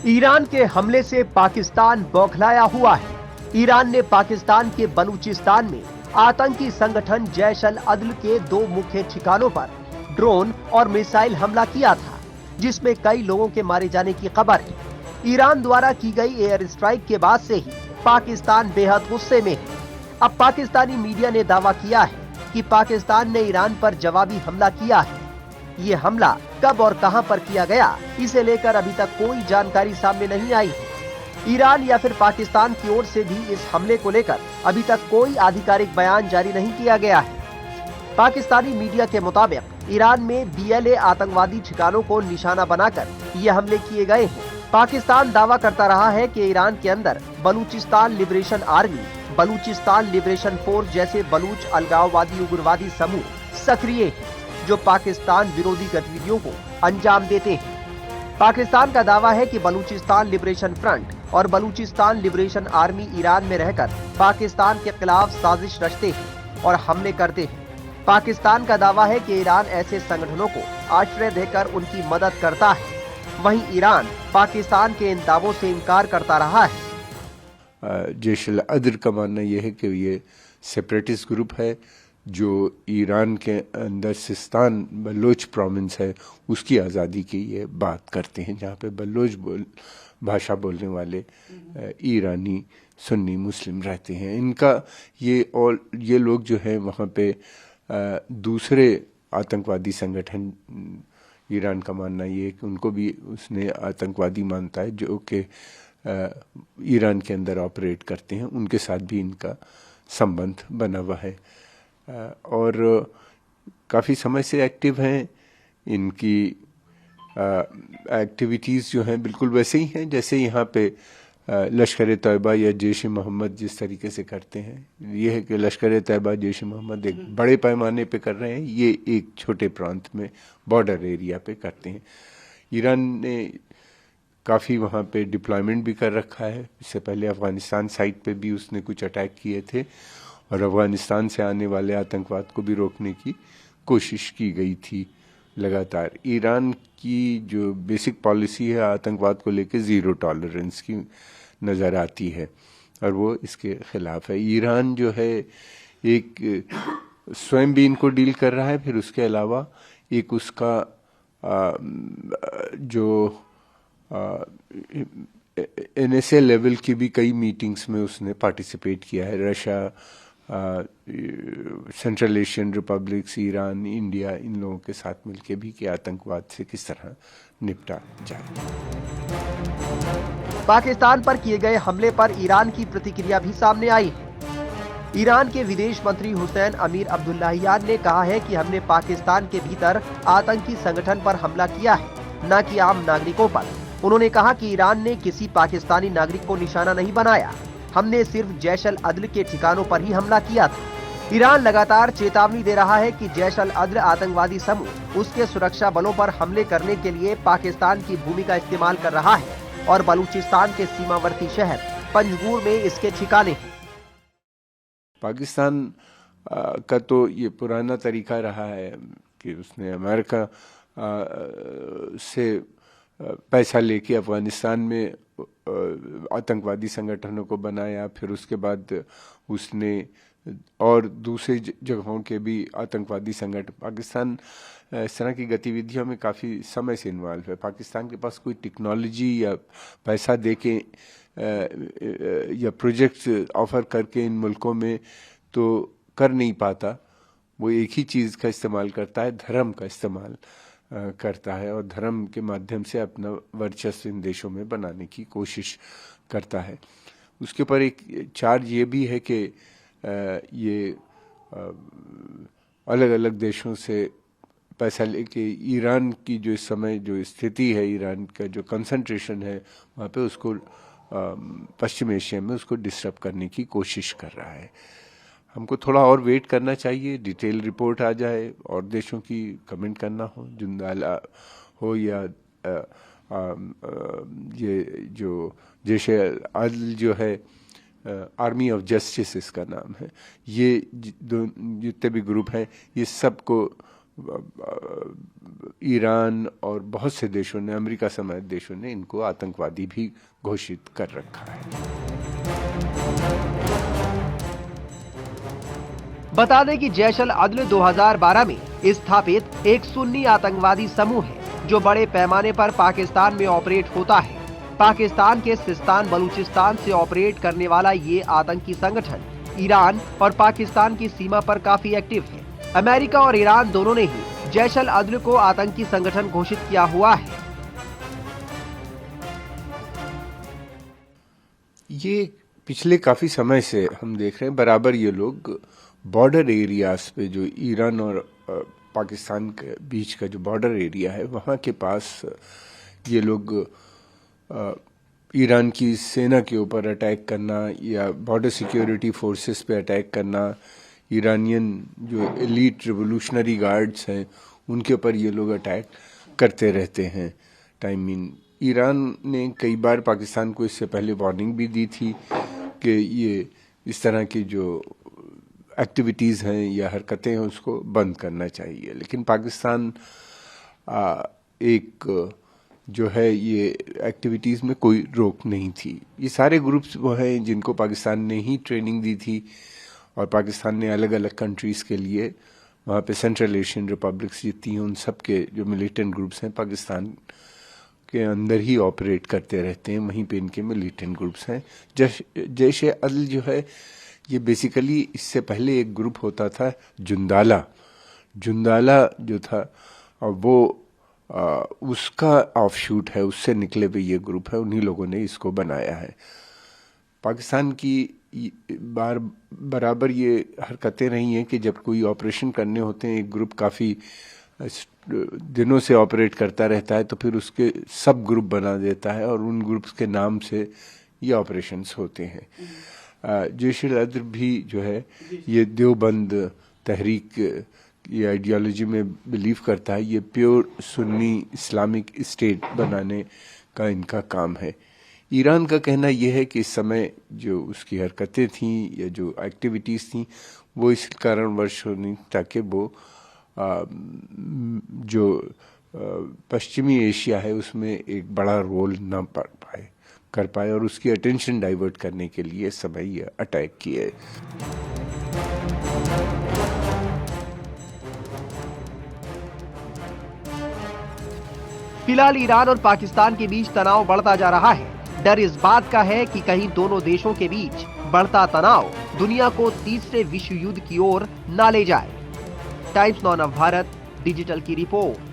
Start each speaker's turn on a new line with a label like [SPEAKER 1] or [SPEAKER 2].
[SPEAKER 1] Iran के हमले से पाकिस्तान बौखलाया हुआ है। ईरान ने पाकिस्तान के बलूचिस्तान में आतंकी संगठन जैश अल अदल के 2 मुख्य ठिकानों पर ड्रोन और मिसाइल हमला किया था, जिसमें कई लोगों के मारे जाने की खबर है। ईरान द्वारा की गई एयर स्ट्राइक के बाद से ही पाकिस्तान बेहद गुस्से में है। अब पाकिस्तानी मीडिया ने दावा किया है कि पाकिस्तान ने ईरान पर जवाबी हमला किया है। ये हमला कब और कहां पर किया गया, इसे लेकर अभी तक कोई जानकारी सामने नहीं आई है। ईरान या फिर पाकिस्तान की ओर से भी इस हमले को लेकर अभी तक कोई आधिकारिक बयान जारी नहीं किया गया है। पाकिस्तानी मीडिया के मुताबिक ईरान में BLA आतंकवादी ठिकानों को निशाना बनाकर ये हमले किए गए हैं। पाकिस्तान दावा करता रहा है कि ईरान के अंदर Balochistan liberation army, Balochistan liberation force जैसे बलूच अलगाववादी उग्रवादी समूह सक्रिय हैं, जो पाकिस्तान विरोधी गतिविधियों को अंजाम देते हैं। पाकिस्तान का दावा है कि बलूचिस्तान लिबरेशन फ्रंट और बलूचिस्तान लिबरेशन आर्मी ईरान में रहकर पाकिस्तान के खिलाफ साजिश रचते हैं और हमले करते हैं। पाकिस्तान का दावा है कि ईरान ऐसे संगठनों को आश्रय देकर उनकी मदद करता है। वहीं ईरान पाकिस्तान के इन दावों से इनकार करता रहा है।
[SPEAKER 2] जैश अल अदल का मानना यह है कि ये सेपरेटिस्ट ग्रुप है जो ईरान के अंदर सिस्तान बलोच प्रोविंस है उसकी आज़ादी की ये बात करते हैं, जहाँ पे बलोच भाषा बोलने वाले ईरानी सुन्नी मुस्लिम रहते हैं। इनका ये लोग जो है वहाँ पे दूसरे आतंकवादी संगठन, ईरान का मानना ये है कि उनको भी उसने आतंकवादी मानता है जो कि ईरान के अंदर ऑपरेट करते हैं, उनके साथ भी इनका संबंध बना हुआ है और काफ़ी समय से एक्टिव हैं। इनकी एक्टिविटीज़ जो हैं बिल्कुल वैसे ही हैं जैसे यहाँ पे लश्कर तैयबा या जैश मोहम्मद जिस तरीके से करते हैं। ये है कि लश्कर तैयबा जैश मोहम्मद एक बड़े पैमाने पे कर रहे हैं, ये एक छोटे प्रांत में बॉर्डर एरिया पे करते हैं। ईरान ने काफ़ी वहाँ पे डिप्लॉयमेंट भी कर रखा है। इससे पहले अफ़गानिस्तान साइट पे भी उसने कुछ अटैक किए थे और अफ़गानिस्तान से आने वाले आतंकवाद को भी रोकने की कोशिश की गई थी लगातार। ईरान की जो बेसिक पॉलिसी है आतंकवाद को लेकर ज़ीरो टॉलरेंस की नज़र आती है और वो इसके ख़िलाफ़ है। ईरान जो है एक स्वयं भी इनको डील कर रहा है, फिर उसके अलावा एक उसका जो NSA लेवल की भी कई मीटिंग्स में उसने पार्टिसिपेट किया है। Russia, Central Asian republics, Iran, India, इन लोगों के साथ मिलके भी कि आतंकवाद से किस तरह निपटा जाए।
[SPEAKER 1] पाकिस्तान पर किए गए हमले पर ईरान की प्रतिक्रिया भी सामने आई है। ईरान के विदेश मंत्री हुसैन अमीर अब्दुल्लाहियान ने कहा है कि हमने पाकिस्तान के भीतर आतंकी संगठन पर हमला किया है, न कि आम नागरिकों पर। उन्होंने कहा कि ईरान ने किसी पाकिस्तानी नागरिक को निशाना नहीं बनाया, हमने सिर्फ जैश अल अदल के ठिकानों पर ही हमला किया था। ईरान लगातार चेतावनी दे रहा है कि जैश अल अदल आतंकवादी समूह उसके सुरक्षा बलों पर हमले करने के लिए पाकिस्तान की भूमि का इस्तेमाल कर रहा है और बलूचिस्तान के सीमावर्ती शहर पंजगुर में इसके ठिकाने हैं।
[SPEAKER 2] पाकिस्तान का तो ये पुराना तरीका रहा है कि उसने अमेरिका से पैसा लेके अफ़गानिस्तान में आतंकवादी संगठनों को बनाया, फिर उसके बाद उसने और दूसरे जगहों के भी आतंकवादी संगठन। पाकिस्तान इस तरह की गतिविधियों में काफ़ी समय से इन्वॉल्व है। पाकिस्तान के पास कोई टेक्नोलॉजी या पैसा देके या प्रोजेक्ट्स ऑफर करके इन मुल्कों में तो कर नहीं पाता। वो एक ही चीज़ का इस्तेमाल करता है, धर्म का इस्तेमाल करता है और धर्म के माध्यम से अपना वर्चस्व इन देशों में बनाने की कोशिश करता है। उसके ऊपर एक चार्ज ये भी है कि ये अलग अलग देशों से पैसा लेके ईरान की जो इस समय जो स्थिति है, ईरान का जो कंसंट्रेशन है वहाँ पे उसको पश्चिम एशिया में उसको डिस्टर्ब करने की कोशिश कर रहा है। हमको थोड़ा और वेट करना चाहिए, डिटेल रिपोर्ट आ जाए और देशों की कमेंट करना हो, जुंदाला हो या ये जो जैश अदल जो है आर्मी ऑफ जस्टिस इसका नाम है, ये जितने भी ग्रुप हैं ये सबको ईरान और बहुत से देशों ने, अमेरिका समेत देशों ने इनको आतंकवादी भी घोषित कर रखा है।
[SPEAKER 1] बता दें कि जैश अल अदल 2012 में स्थापित एक सुन्नी आतंकवादी समूह है जो बड़े पैमाने पर पाकिस्तान में ऑपरेट होता है। पाकिस्तान के सिस्तान बलूचिस्तान से ऑपरेट करने वाला ये आतंकी संगठन ईरान और पाकिस्तान की सीमा पर काफी एक्टिव है। अमेरिका और ईरान दोनों ने ही जैश अल अदल को आतंकी संगठन घोषित किया हुआ है।
[SPEAKER 2] ये पिछले काफी समय से हम देख रहे हैं, बराबर ये लोग बॉर्डर एरियाज पे, जो ईरान और पाकिस्तान के बीच का जो बॉर्डर एरिया है, वहाँ के पास ये लोग ईरान की सेना के ऊपर अटैक करना या बॉर्डर सिक्योरिटी फोर्सेस पे अटैक करना, ईरानियन जो एलीट रिवोल्यूशनरी गार्ड्स हैं उनके ऊपर ये लोग अटैक करते रहते हैं। ईरान ने कई बार पाकिस्तान को इससे पहले वार्निंग भी दी थी कि ये इस तरह की जो एक्टिविटीज़ हैं या हरकतें हैं उसको बंद करना चाहिए, लेकिन पाकिस्तान एक जो है ये एक्टिविटीज़ में कोई रोक नहीं थी। ये सारे ग्रुप्स वो हैं जिनको पाकिस्तान ने ही ट्रेनिंग दी थी और पाकिस्तान ने अलग अलग कंट्रीज़ के लिए वहाँ पे सेंट्रल एशियन रिपब्लिक्स जितनी हैं उन सब के जो मिलिटेंट ग्रुप्स हैं पाकिस्तान के अंदर ही ऑपरेट करते रहते हैं, वहीं पे इनके मिलिटेंट ग्रुप्स हैं। जैश ए अदल जो है ये बेसिकली इससे पहले एक ग्रुप होता था जुंदाला जो था, और वो उसका ऑफशूट है, उससे निकले हुए ये ग्रुप है, उन्हीं लोगों ने इसको बनाया है। पाकिस्तान की बराबर ये हरकतें रही हैं कि जब कोई ऑपरेशन करने होते हैं, एक ग्रुप काफ़ी दिनों से ऑपरेट करता रहता है तो फिर उसके सब ग्रुप बना देता है और उन ग्रुप्स के नाम से ये ऑपरेशंस होते हैं। जैश अल अदल भी जो है ये देवबंद तहरीक ये आइडियोलॉजी में बिलीव करता है। ये प्योर सुन्नी इस्लामिक स्टेट बनाने का इनका काम है। ईरान का कहना यह है कि इस समय जो उसकी हरकतें थीं या जो एक्टिविटीज़ थीं वो इस कारणवश होनी ताकि वो जो पश्चिमी एशिया है उसमें एक बड़ा रोल न कर पाए और उसकी अटेंशन डाइवर्ट करने के लिए इस समय ये अटैक किए।
[SPEAKER 1] फिलहाल ईरान और पाकिस्तान के बीच तनाव बढ़ता जा रहा है। डर इस बात का है कि कहीं दोनों देशों के बीच बढ़ता तनाव दुनिया को तीसरे विश्व युद्ध की ओर न ले जाए। Times now of Bharat digital की रिपोर्ट।